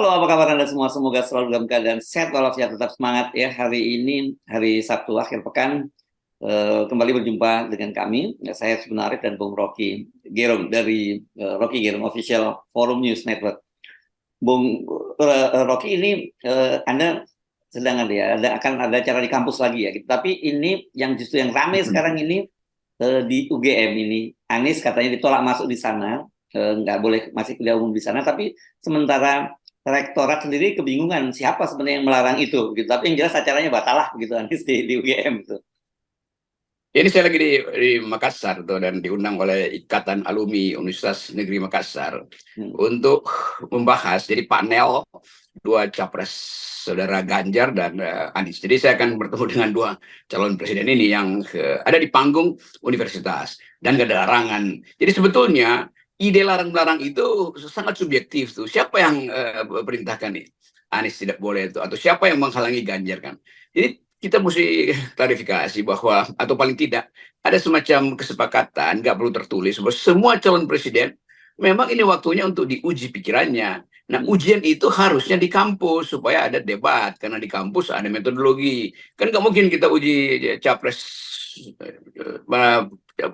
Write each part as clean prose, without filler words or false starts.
Halo, apa kabar Anda semua? Semoga selalu dalam keadaan sehat walafiat, tetap semangat ya. Hari ini, hari Sabtu akhir pekan, kembali berjumpa dengan kami. Ya, saya sebenarnya dan Bung Rocky Gerung dari Rocky Gerung Official Forum News Network. Bung Rocky, ini Anda sedang akan ada acara di kampus lagi ya. Tapi ini yang justru yang ramai sekarang ini di UGM ini. Anies katanya ditolak masuk di sana, nggak boleh masih kuliah umum di sana. Tapi sementara rektorat sendiri kebingungan siapa sebenarnya yang melarang itu, gitu. Tapi yang jelas acaranya batalah begitu Anies di UGM itu. Ini saya lagi di Makassar tuh, dan diundang oleh Ikatan Alumni Universitas Negeri Makassar untuk membahas jadi panel dua capres saudara Ganjar dan Anies. Jadi saya akan bertemu dengan dua calon presiden ini yang ada di panggung universitas dan gak ada larangan. Jadi sebetulnya ide larang-larang itu sangat subjektif tuh. Siapa yang perintahkan nih Anies tidak boleh itu, atau siapa yang menghalangi Ganjar kan? Jadi kita mesti klarifikasi bahwa, atau paling tidak ada semacam kesepakatan, nggak perlu tertulis, bahwa semua calon presiden memang ini waktunya untuk diuji pikirannya. Nah, ujian itu harusnya di kampus supaya ada debat, karena di kampus ada metodologi. Kan nggak mungkin kita uji capres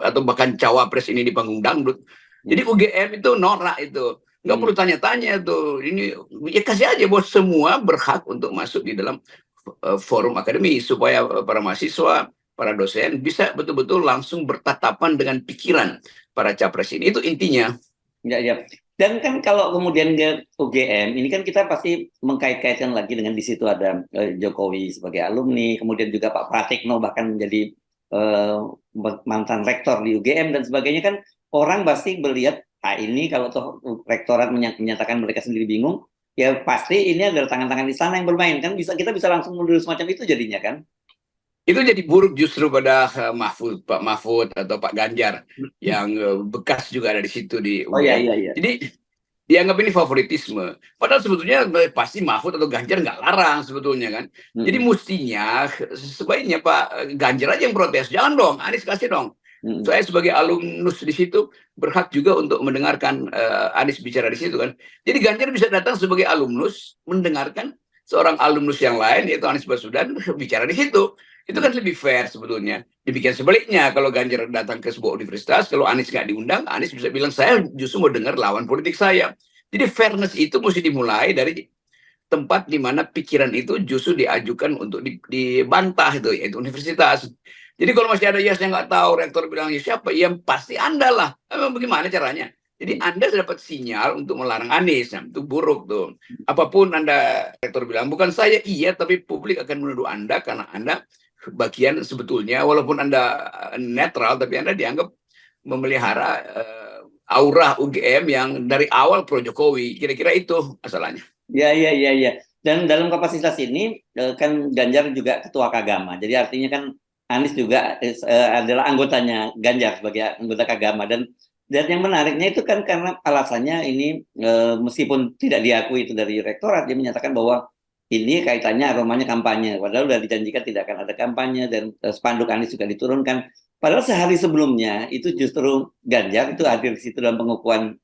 atau bahkan cawapres ini di panggung dangdut. Jadi UGM itu norak itu. Nggak perlu tanya-tanya tuh. Ini ya kasih aja bahwa semua berhak untuk masuk di dalam forum akademi, supaya para mahasiswa, para dosen bisa betul-betul langsung bertatapan dengan pikiran para capres ini. Itu intinya. Ya, ya. Dan kan kalau kemudian ke UGM, ini kan kita pasti mengkait-kaitkan lagi dengan di situ ada Jokowi sebagai alumni, kemudian juga Pak Pratikno bahkan menjadi mantan rektor di UGM dan sebagainya. Kan orang pasti melihat, ini kalau toh rektorat menyatakan mereka sendiri bingung, ya pasti ini adalah tangan-tangan istana yang bermain. Kan kita bisa langsung menuduh semacam itu jadinya kan. Itu jadi buruk justru pada Pak Mahfud atau Pak Ganjar yang bekas juga ada di situ di UGM. Oh iya, iya, iya. Jadi dianggap ini favoritisme. Padahal sebetulnya pasti Mahfud atau Ganjar nggak larang sebetulnya kan. Jadi mestinya sebaiknya Pak Ganjar aja yang protes. Jangan dong, Anies kasih dong. Saya sebagai alumnus di situ berhak juga untuk mendengarkan Anies bicara di situ kan. Jadi Ganjar bisa datang sebagai alumnus mendengarkan seorang alumnus yang lain, yaitu Anies Baswedan, bicara di situ. Itu kan lebih fair sebetulnya. Demikian sebaliknya, kalau Ganjar datang ke sebuah universitas, kalau Anies nggak diundang, Anies bisa bilang, saya justru mau dengar lawan politik saya. Jadi fairness itu mesti dimulai dari tempat di mana pikiran itu justru diajukan untuk dibantah, itu yaitu universitas. Jadi kalau masih ada yang nggak tahu, rektor bilang, ya siapa? Ya pasti Anda lah. Emang bagaimana caranya? Jadi Anda dapat sinyal untuk melarang Anies. Nah, itu buruk tuh. Apapun Anda, rektor bilang, bukan saya, iya, tapi publik akan menuduh Anda karena Anda bagian sebetulnya, walaupun Anda netral, tapi Anda dianggap memelihara aura UGM yang dari awal pro Jokowi. Kira-kira itu masalahnya. Ya, ya, ya, ya. Dan dalam kapasitas ini kan Ganjar juga ketua Kagama. Jadi artinya kan Anies juga adalah anggotanya Ganjar sebagai anggota Kagama. Dan yang menariknya itu kan karena alasannya ini meskipun tidak diakui itu dari rektorat, dia menyatakan bahwa ini kaitannya aromanya kampanye. Padahal sudah dijanjikan tidak akan ada kampanye dan spanduk Anies juga diturunkan. Padahal sehari sebelumnya itu justru Ganjar itu hadir di situ dalam pengukuhan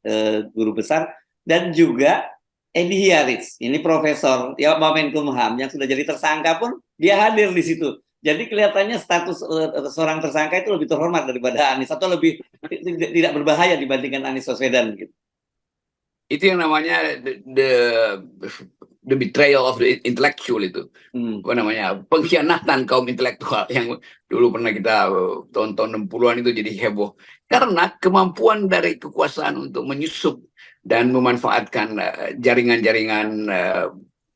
guru besar, dan juga Edi Hiaris, ini profesor ya Menkumham yang sudah jadi tersangka pun dia hadir di situ. Jadi kelihatannya status seorang tersangka itu lebih terhormat daripada Anies, atau lebih tidak berbahaya dibandingkan Anies Baswedan gitu. Itu yang namanya the betrayal of the intellectual itu. Apa namanya? Pengkhianatan kaum intelektual yang dulu pernah kita tahun-tahun 60-an itu jadi heboh. Karena kemampuan dari kekuasaan untuk menyusup dan memanfaatkan jaringan-jaringan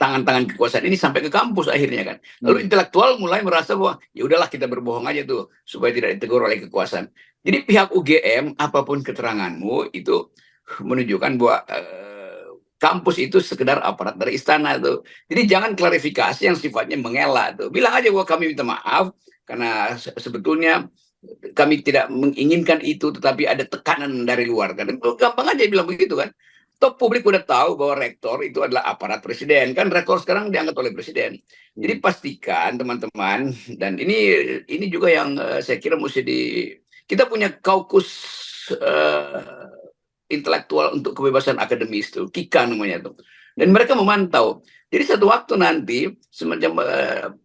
tangan-tangan kekuasaan ini sampai ke kampus akhirnya kan. Lalu intelektual mulai merasa bahwa ya udahlah kita berbohong aja tuh supaya tidak ditegur oleh kekuasaan. Jadi pihak UGM, apapun keteranganmu itu menunjukkan bahwa kampus itu sekedar aparat dari istana tuh. Jadi jangan klarifikasi yang sifatnya mengelak tuh. Bilang aja bahwa kami minta maaf karena sebetulnya kami tidak menginginkan itu, tetapi ada tekanan dari luar kan. Gampang aja bilang begitu kan. Toh publik udah tahu bahwa rektor itu adalah aparat presiden kan. Rektor sekarang diangkat oleh presiden. Jadi pastikan teman-teman, dan ini juga yang saya kira mesti kita punya kaukus intelektual untuk kebebasan akademis itu, KIKA namanya tuh. Dan mereka memantau. Jadi satu waktu nanti semacam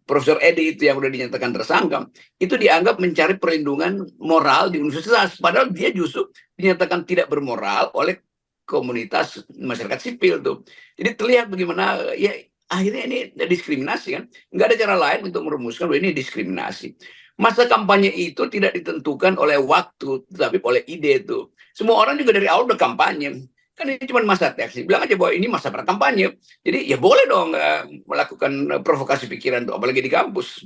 Profesor Edi itu yang udah dinyatakan tersangka itu dianggap mencari perlindungan moral di universitas, padahal dia justru dinyatakan tidak bermoral oleh komunitas masyarakat sipil tuh. Jadi terlihat bagaimana ya akhirnya ini diskriminasi kan. Nggak ada cara lain untuk merumuskan bahwa ini diskriminasi. Masa kampanye itu tidak ditentukan oleh waktu, tetapi oleh ide itu. Semua orang juga dari awal udah kampanye. Kan ini cuma masa teks. Bilang aja bahwa ini masa berkampanye. Jadi ya boleh dong melakukan provokasi pikiran tuh, apalagi di kampus.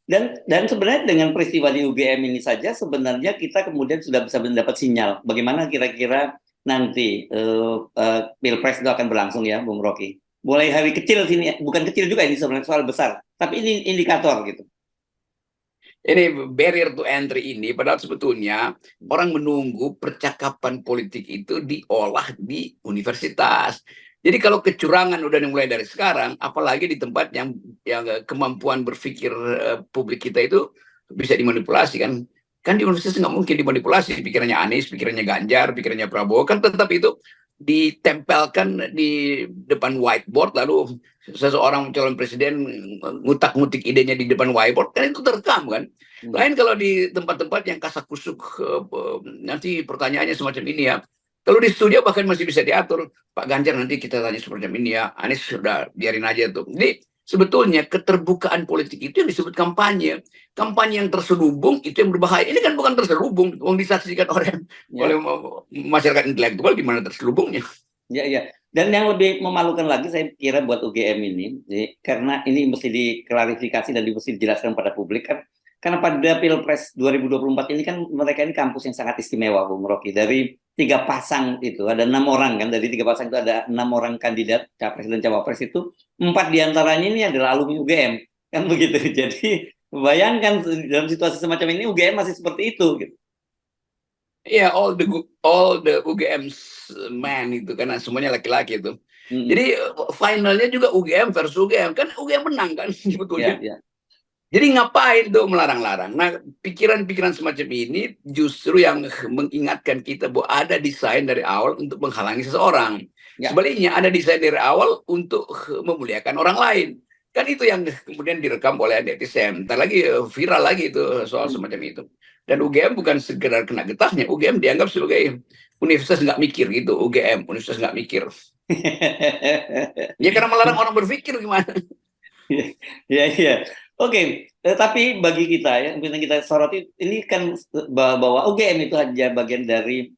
Dan sebenarnya dengan peristiwa di UGM ini saja sebenarnya kita kemudian sudah bisa mendapat sinyal bagaimana kira-kira nanti Pilpres itu akan berlangsung ya, Bung Rocky. Mulai hari kecil sini, bukan kecil juga ini sebenarnya soal besar, tapi ini indikator gitu. Ini barrier to entry ini, padahal sebetulnya orang menunggu percakapan politik itu diolah di universitas. Jadi kalau kecurangan udah dimulai dari sekarang, apalagi di tempat yang kemampuan berpikir publik kita itu bisa dimanipulasi kan? Kan di universitas nggak mungkin dimanipulasi pikirannya Anies, pikirannya Ganjar, pikirannya Prabowo, kan tetap itu ditempelkan di depan whiteboard, lalu seseorang calon presiden ngutak-ngutik idenya di depan whiteboard, kan itu terekam kan. Lain kalau di tempat-tempat yang kasak-kusuk, nanti pertanyaannya semacam ini ya. Kalau di studio bahkan masih bisa diatur, Pak Ganjar nanti kita tanya semacam ini ya, Anies sudah biarin aja tuh. Jadi sebetulnya keterbukaan politik itu yang disebut kampanye. Kampanye yang terselubung itu yang berbahaya. Ini kan bukan terselubung, yang disaksikan oleh masyarakat intelektual, gimana terselubungnya. Ya. Dan yang lebih memalukan lagi saya kira buat UGM ini, karena ini mesti diklarifikasi dan mesti dijelaskan pada publik kan, karena pada Pilpres 2024 ini kan mereka ini kampus yang sangat istimewa, Bung Rocky. Dari 3 pasang itu ada 6 orang kan, dari 3 pasang itu ada 6 orang kandidat capres dan cawapres itu 4 diantaranya ini adalah alumni UGM kan begitu. Jadi bayangkan dalam situasi semacam ini UGM masih seperti itu gitu. Iya, all the UGM man itu karena semuanya laki-laki itu. Jadi finalnya juga UGM versus UGM, kan UGM menang kan sebetulnya. Jadi ngapain tuh melarang-larang? Nah, pikiran-pikiran semacam ini justru yang mengingatkan kita bahwa ada desain dari awal untuk menghalangi seseorang. Sebaliknya ada desain dari awal untuk memuliakan orang lain. Kan itu yang kemudian direkam oleh netizen. Ntar lagi viral lagi itu soal semacam itu. Dan UGM bukan sekedar kena getahnya, UGM dianggap sebagai universitas nggak mikir gitu. UGM, universitas nggak mikir. Ya karena melarang orang berpikir gimana? Iya. Oke, tapi bagi kita ya, yang kita soroti ini kan bahwa UGM itu hanya bagian dari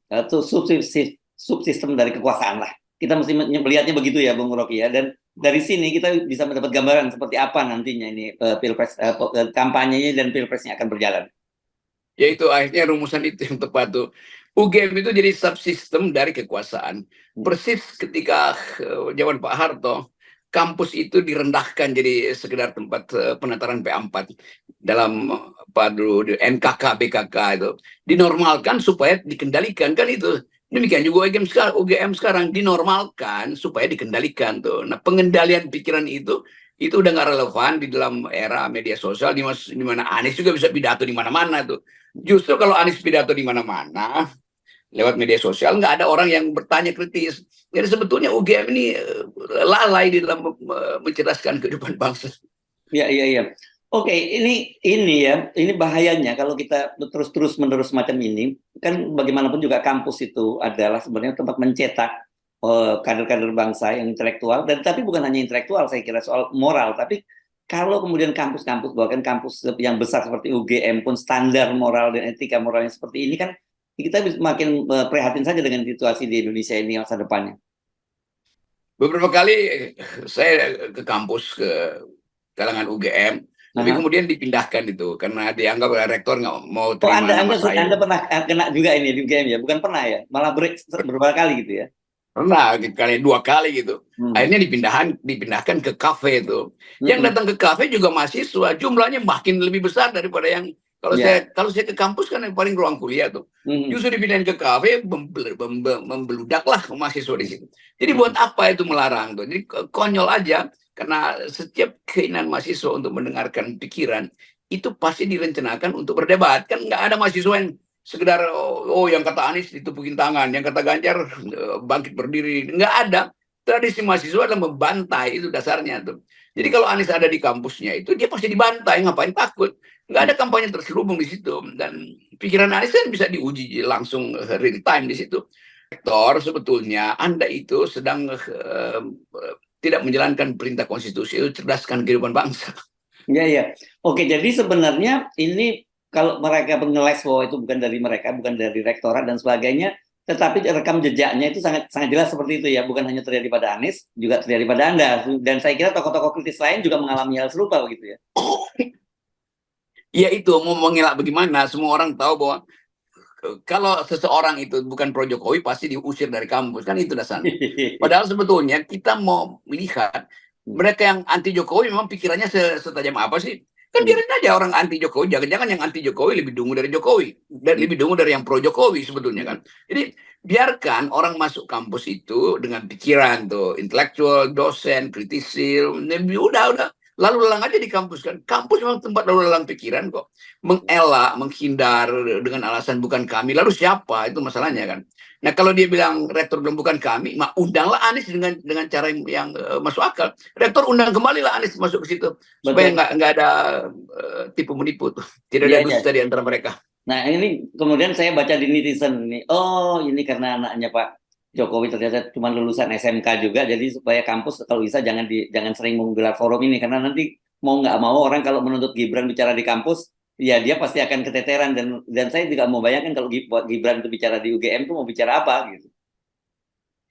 subsistem dari kekuasaan lah. Kita mesti melihatnya begitu ya, Bung Rocky ya. Dan dari sini kita bisa mendapat gambaran seperti apa nantinya ini pilpres kampanyenya dan pilpresnya akan berjalan. Yaitu akhirnya rumusan itu yang tepat tuh. UGM itu jadi subsistem dari kekuasaan. Persis ketika zaman Pak Harto, kampus itu direndahkan jadi sekedar tempat penataran P4 dalam NKK, BKK itu. Dinormalkan supaya dikendalikan kan itu. Demikian juga UGM sekarang dinormalkan supaya dikendalikan tuh. Nah, pengendalian pikiran itu udah nggak relevan di dalam era media sosial di mana Anies juga bisa pidato di mana-mana tuh. Justru kalau Anies pidato di mana-mana lewat media sosial, nggak ada orang yang bertanya kritis. Jadi sebetulnya UGM ini lalai di dalam mencerdaskan kehidupan bangsa. Iya. Oke, ini ya, ini bahayanya kalau kita terus menerus macam ini, kan bagaimanapun juga kampus itu adalah sebenarnya tempat mencetak kader-kader bangsa yang intelektual, dan tapi bukan hanya intelektual, saya kira soal moral, tapi kalau kemudian kampus-kampus, bahkan kampus yang besar seperti UGM pun standar moral dan etika moralnya seperti ini kan, kita makin prihatin saja dengan situasi di Indonesia ini masa depannya. Beberapa kali saya ke kampus ke kalangan UGM, tapi kemudian dipindahkan itu karena dianggap oleh rektor nggak mau terima nama saya. Anda pernah kena juga ini di UGM ya? Bukan pernah ya? Malah beberapa kali gitu ya? Pernah, 2 kali gitu. Akhirnya dipindahkan ke kafe itu. Yang datang ke kafe juga mahasiswa, jumlahnya makin lebih besar daripada yang kalau saya ke kampus kan yang paling ruang kuliah tuh. Justru dipindahin ke kafe, membeludaklah mahasiswa di situ. Jadi buat apa itu melarang tuh? Jadi konyol aja karena setiap keinginan mahasiswa untuk mendengarkan pikiran itu pasti direncanakan untuk berdebat. Kan nggak ada mahasiswa yang sekedar yang kata Anies ditepukin tangan, yang kata Ganjar bangkit berdiri, nggak ada. Tradisi mahasiswa adalah membantai, itu dasarnya tuh. Jadi kalau Anies ada di kampusnya itu dia pasti dibantai, ngapain takut? Nggak ada kampanye terselubung di situ. Dan pikiran Anies kan bisa diuji langsung real time di situ. Rektor, sebetulnya Anda itu sedang tidak menjalankan perintah konstitusi, itu cerdaskan kehidupan bangsa. Ya, ya. Oke, jadi sebenarnya ini kalau mereka mengeles bahwa itu bukan dari mereka, bukan dari rektorat dan sebagainya, tetapi rekam jejaknya itu sangat sangat jelas seperti itu ya, bukan hanya terjadi pada Anies, juga terjadi pada Anda. Dan saya kira tokoh-tokoh kritis lain juga mengalami hal serupa begitu ya. Ya itu, mau mengelak bagaimana, semua orang tahu bahwa kalau seseorang itu bukan pro Jokowi pasti diusir dari kampus, kan itu dasarnya. Padahal sebetulnya kita mau melihat mereka yang anti Jokowi memang pikirannya setajam apa sih? Kan biarin aja orang anti Jokowi, jangan-jangan yang anti Jokowi lebih dungu dari Jokowi, dan lebih dungu dari yang pro Jokowi sebetulnya kan. Jadi biarkan orang masuk kampus itu dengan pikiran tuh intelektual, dosen, kritisi, udah lalu lalang aja di kampus kan. Kampus memang tempat lalu lalang pikiran kok. Mengelak, menghindar dengan alasan bukan kami. Lalu siapa? Itu masalahnya kan. Nah kalau dia bilang rektor belum bukan kami, undanglah Anies dengan cara yang masuk akal. Rektor undang kembali lah Anies masuk ke situ supaya nggak ada tipu menipu tuh, tidak ada dusta di antara mereka. Nah ini kemudian saya baca di netizen ini, oh ini karena anaknya Pak Jokowi ternyata cuma lulusan SMK juga, jadi supaya kampus kalau bisa jangan sering menggelar forum ini karena nanti mau nggak mau orang kalau menuntut Gibran bicara di kampus, ya dia pasti akan keteteran dan saya juga mau bayangkan kalau Gibran itu bicara di UGM itu mau bicara apa gitu.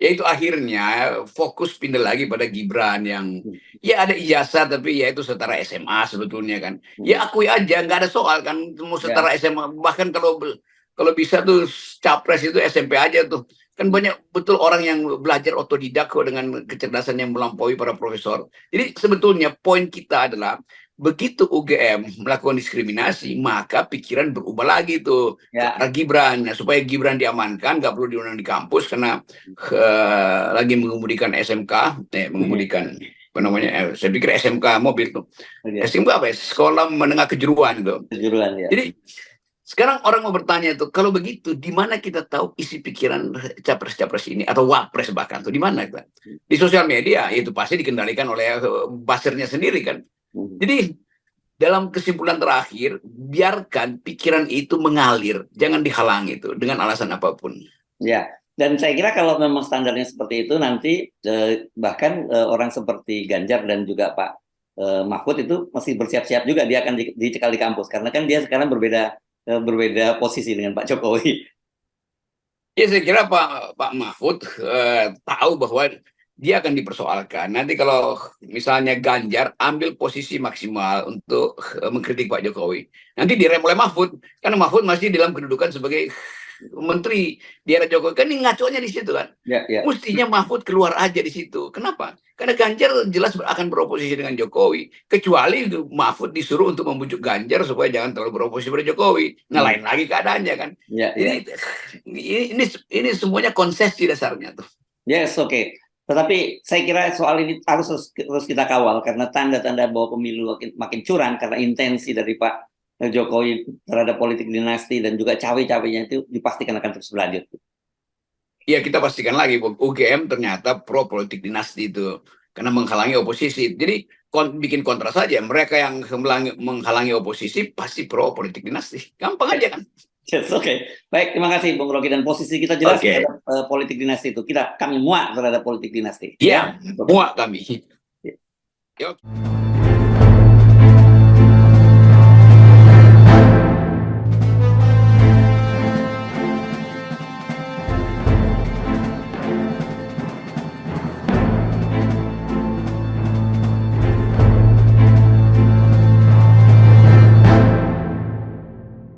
Ya itu akhirnya fokus pindah lagi pada Gibran yang ya ada ijazah tapi ya itu setara SMA sebetulnya kan. Ya akui aja nggak ada soal kan, mau setara SMA, bahkan kalau bisa tuh capres itu SMP aja tuh. Kan banyak betul orang yang belajar otodidak kok dengan kecerdasan yang melampaui para profesor. Jadi sebetulnya poin kita adalah begitu UGM melakukan diskriminasi, maka pikiran berubah lagi tuh ke arah Gibran. Nah, supaya Gibran diamankan, nggak perlu diundang di kampus karena lagi mengemudikan SMK, mengemudikan apa namanya? Saya pikir SMK mobil tuh. SMK apa ya? Sekolah Menengah Kejuruan tuh. Kejuruan ya. Jadi sekarang orang mau bertanya tuh, kalau begitu di mana kita tahu isi pikiran capres-capres ini atau wapres bahkan tuh di mana kita? Di sosial media, itu pasti dikendalikan oleh buzzernya sendiri kan. Jadi dalam kesimpulan terakhir, biarkan pikiran itu mengalir, jangan dihalangi itu dengan alasan apapun. Ya, dan saya kira kalau memang standarnya seperti itu nanti bahkan orang seperti Ganjar dan juga Pak Mahfud itu masih bersiap-siap juga dia akan dicekal di kampus karena kan dia sekarang berbeda posisi dengan Pak Jokowi. Ya saya kira Pak Mahfud tahu bahwa dia akan dipersoalkan. Nanti kalau misalnya Ganjar ambil posisi maksimal untuk mengkritik Pak Jokowi, nanti direm oleh Mahfud, karena Mahfud masih dalam kedudukan sebagai menteri di era Jokowi. Kan ini ngaconya di situ kan. Mestinya Mahfud keluar aja di situ. Kenapa? Karena Ganjar jelas akan beroposisi dengan Jokowi. Kecuali Mahfud disuruh untuk membujuk Ganjar supaya jangan terlalu beroposisi pada Jokowi. Nah lain lagi keadaannya kan. Jadi ini semuanya konsesi dasarnya tuh. Yes, oke. Tetapi saya kira soal ini harus kita kawal karena tanda-tanda bahwa pemilu makin curang karena intensi dari Pak Jokowi terhadap politik dinasti dan juga cawe-cawenya itu dipastikan akan terus berlanjut. Ya kita pastikan lagi UGM ternyata pro politik dinasti itu karena menghalangi oposisi. Jadi bikin kontra saja, mereka yang menghalangi oposisi pasti pro politik dinasti. Gampang aja kan. Yes, oke. Baik, terima kasih Bung Rocky, dan posisi kita jelas terhadap politik dinasti itu. Kami muak terhadap politik dinasti. Iya, muak kami. Yuk.